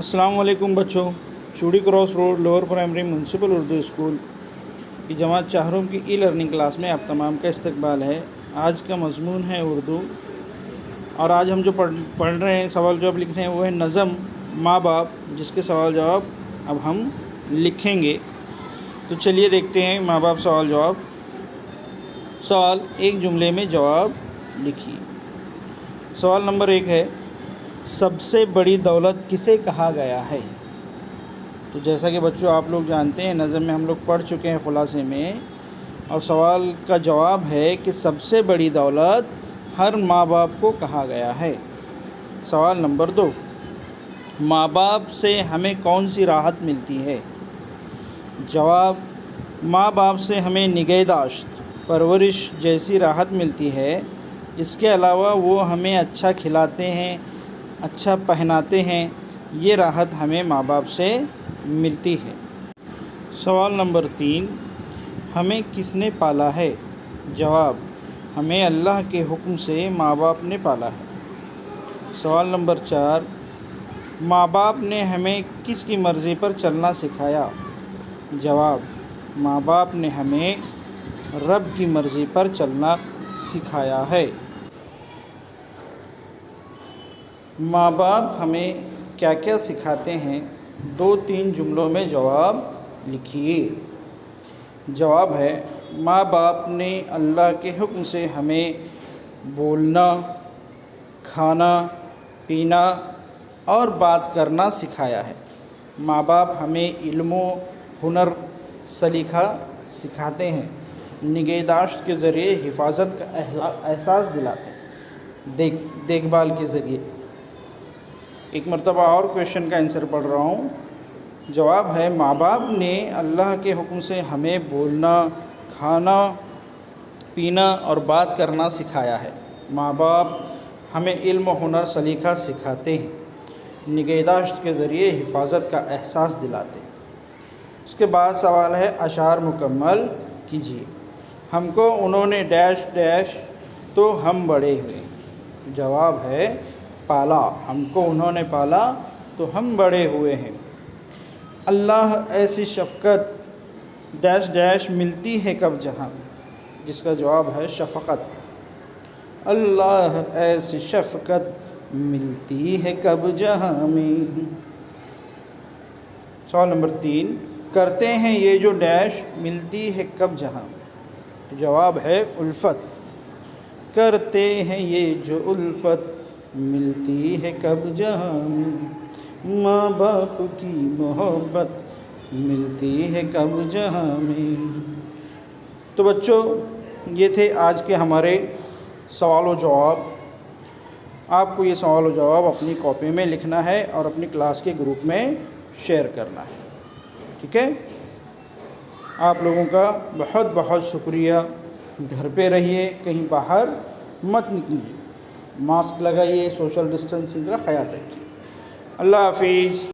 अस्सलाम वालेकुम बच्चों। चूड़ी cross road lower primary municipal Urdu school की जमात चाहरों की ई लर्निंग क्लास में आप तमाम का इस्तकबाल है। आज का मज़मून है उर्दू और आज हम जो पढ़ रहे हैं, सवाल जवाब लिख रहे हैं, वो है नज़म माँ बाप, जिसके सवाल जवाब अब हम लिखेंगे। तो चलिए देखते हैं माँ बाप सवाल जवाब। सवाल, एक जुमले में जवाब लिखिए। सवाल नंबर 1 है, सबसे बड़ी दौलत किसे कहा गया है? तो जैसा कि बच्चों आप लोग जानते हैं, नज़म में हम लोग पढ़ चुके हैं खुलासे में, और सवाल का जवाब है कि सबसे बड़ी दौलत हर माँ बाप को कहा गया है। सवाल नंबर 2, माँ बाप से हमें कौन सी राहत मिलती है? जवाब, माँ बाप से हमें निगहदाश्त, परवरिश जैसी राहत मिलती है। इसके अलावा वो हमें अच्छा खिलाते हैं, अच्छा पहनाते हैं। ये राहत हमें माँ बाप से मिलती है। सवाल नंबर 3, हमें किसने पाला है? जवाब, हमें अल्लाह के हुक्म से माँ बाप ने पाला है। सवाल नंबर 4, माँ बाप ने हमें किसकी मर्ज़ी पर चलना सिखाया? जवाब, माँ बाप ने हमें रब की मर्ज़ी पर चलना सिखाया है। माँ बाप हमें क्या क्या सिखाते हैं? 2-3 जुमलों में जवाब लिखिए। जवाब है, माँ बाप ने अल्लाह के हुक्म से हमें बोलना, खाना, पीना और बात करना सिखाया है। माँ बाप हमें इल्मो, हुनर, सलीका सिखाते हैं। निगहदाश्त के ज़रिए हिफाजत का एहसास दिलाते हैं, देखभाल के ज़रिए। एक मरतबा और क्वेश्चन का आंसर पढ़ रहा हूँ। जवाब है, माँ बाप ने अल्लाह के हुक्म से हमें बोलना, खाना, पीना और बात करना सिखाया है। माँ बाप हमें इल्म, हुनर, सलीका सिखाते हैं। निगहदाश्त के ज़रिए हिफाजत का एहसास दिलाते हैं। उसके बाद सवाल है, अशार मुकम्मल कीजिए। हमको उन्होंने डैश डैश तो हम बड़े हुए। जवाब है, पाला। हमको उन्होंने पाला तो हम बड़े हुए हैं। अल्लाह ऐसी शफ़क़त डैश डैश मिलती है कब जहाँ? जिसका जवाब है शफ़क़त। अल्लाह ऐसी शफ़क़त मिलती है कब जहाँ में। सवाल नंबर 3, करते हैं ये जो डैश मिलती है कब जहाँ? जवाब है उल्फ़त। करते हैं ये जो उल्फ़त मिलती है कब जहाँ में। माँ बाप की मोहब्बत मिलती है कब जहाँ में। तो बच्चों, ये थे आज के हमारे सवाल व जवाब। आपको ये सवाल व जवाब अपनी कॉपी में लिखना है और अपनी क्लास के ग्रुप में शेयर करना है। ठीक है? आप लोगों का बहुत बहुत शुक्रिया। घर पे रहिए, कहीं बाहर मत निकलिए, मास्क लगाइए, सोशल डिस्टेंसिंग का ख्याल रखिए। अल्लाह हाफिज़।